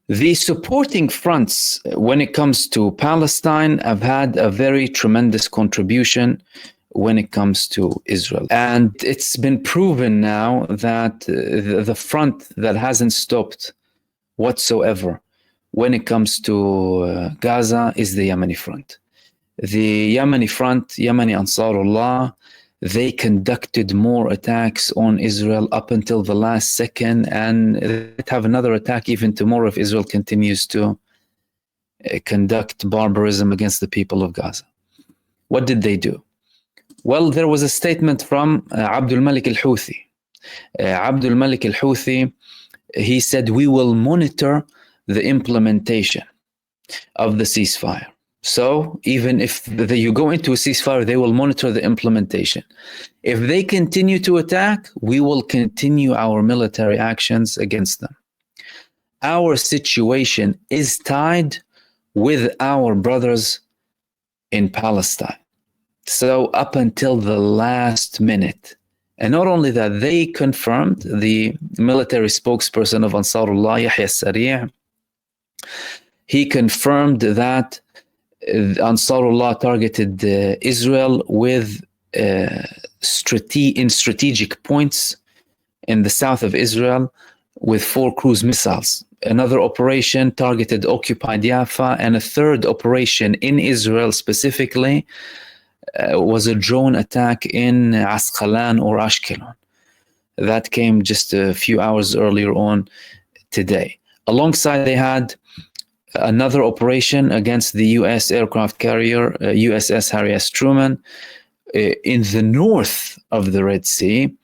The supporting fronts when it comes to Palestine have had a very tremendous contribution when it comes to Israel. And it's been proven now that the front that hasn't stopped whatsoever when it comes to Gaza is the Yemeni front. The Yemeni front, Yemeni Ansarullah, they conducted more attacks on Israel up until the last second, and they have another attack even tomorrow if Israel continues to conduct barbarism against the people of Gaza. What did they do? Well, there was a statement from Abdul Malik al-Houthi. Abdul Malik al-Houthi, he said, we will monitor the implementation of the ceasefire. So even if you go into a ceasefire, they will monitor the implementation. If they continue to attack, we will continue our military actions against them. Our situation is tied with our brothers in Palestine. So up until the last minute. And not only that, they confirmed, the military spokesperson of Ansarullah, Yahya Sari', he confirmed that Ansarullah targeted Israel with in strategic points in the south of Israel with 4 cruise missiles. Another operation targeted occupied Haifa, and a third operation in Israel specifically was a drone attack in Asqalan or Ashkelon. That came just a few hours earlier on today. Alongside, they had another operation against the U.S. aircraft carrier USS Harry S. Truman in the north of the Red Sea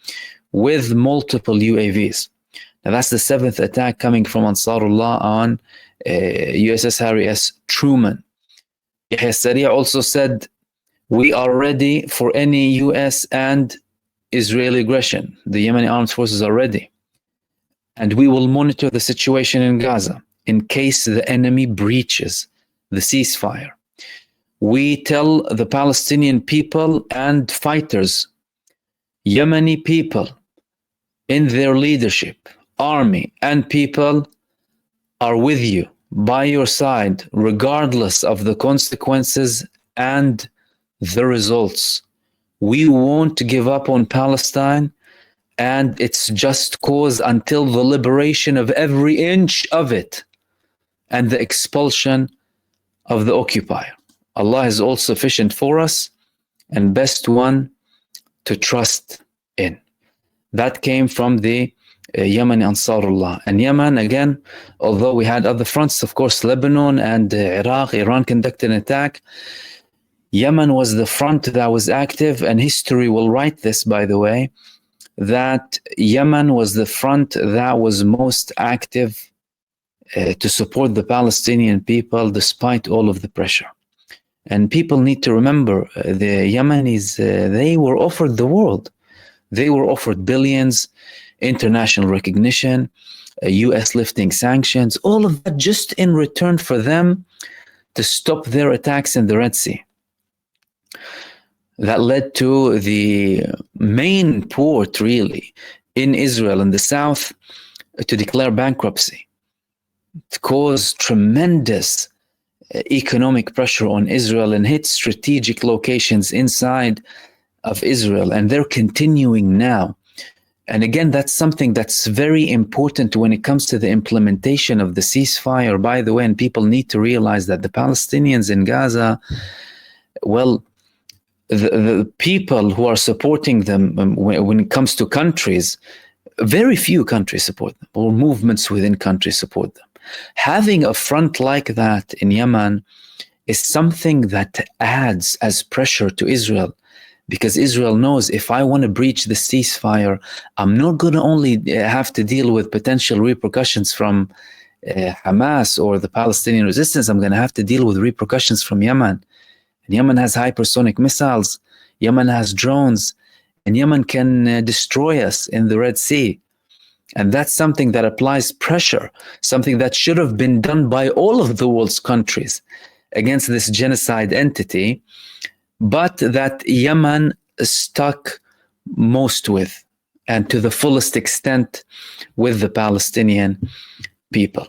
with multiple UAVs. Now that's the 7th attack coming from Ansarullah on USS Harry S. Truman. Yahya Sari' also said, we are ready for any U.S. and Israeli aggression. The Yemeni armed forces are ready. And we will monitor the situation in Gaza in case the enemy breaches the ceasefire. We tell the Palestinian people and fighters, Yemeni people in their leadership, army and people are with you, by your side, regardless of the consequences and the results. We won't give up on Palestine and its just cause until the liberation of every inch of it and the expulsion of the occupier. Allah is all sufficient for us and best one to trust in. That came from the Yemeni Ansarullah. And Yemen, again, although we had other fronts, of course, Lebanon and Iraq, Iran conducted an attack. Yemen was the front that was active, and history will write this, by the way, that Yemen was the front that was most active to support the Palestinian people despite all of the pressure. And people need to remember, the Yemenis, they were offered the world. They were offered billions, international recognition, US lifting sanctions, all of that just in return for them to stop their attacks in the Red Sea. That led to the main port, really, in Israel in the south to declare bankruptcy. It caused tremendous economic pressure on Israel and hit strategic locations inside of Israel, and they're continuing now. And again, that's something that's very important when it comes to the implementation of the ceasefire, by the way, and people need to realize that the Palestinians in Gaza, well, the people who are supporting them when it comes to countries, very few countries support them, or movements within countries support them. Having a front like that in Yemen is something that adds as pressure to Israel, because Israel knows, if I want to breach the ceasefire, I'm not going to only have to deal with potential repercussions from Hamas or the Palestinian resistance, I'm going to have to deal with repercussions from Yemen. And Yemen has hypersonic missiles, Yemen has drones, and Yemen can destroy us in the Red Sea. And that's something that applies pressure, something that should have been done by all of the world's countries against this genocide entity, but that Yemen stuck most with, and to the fullest extent, with the Palestinian people.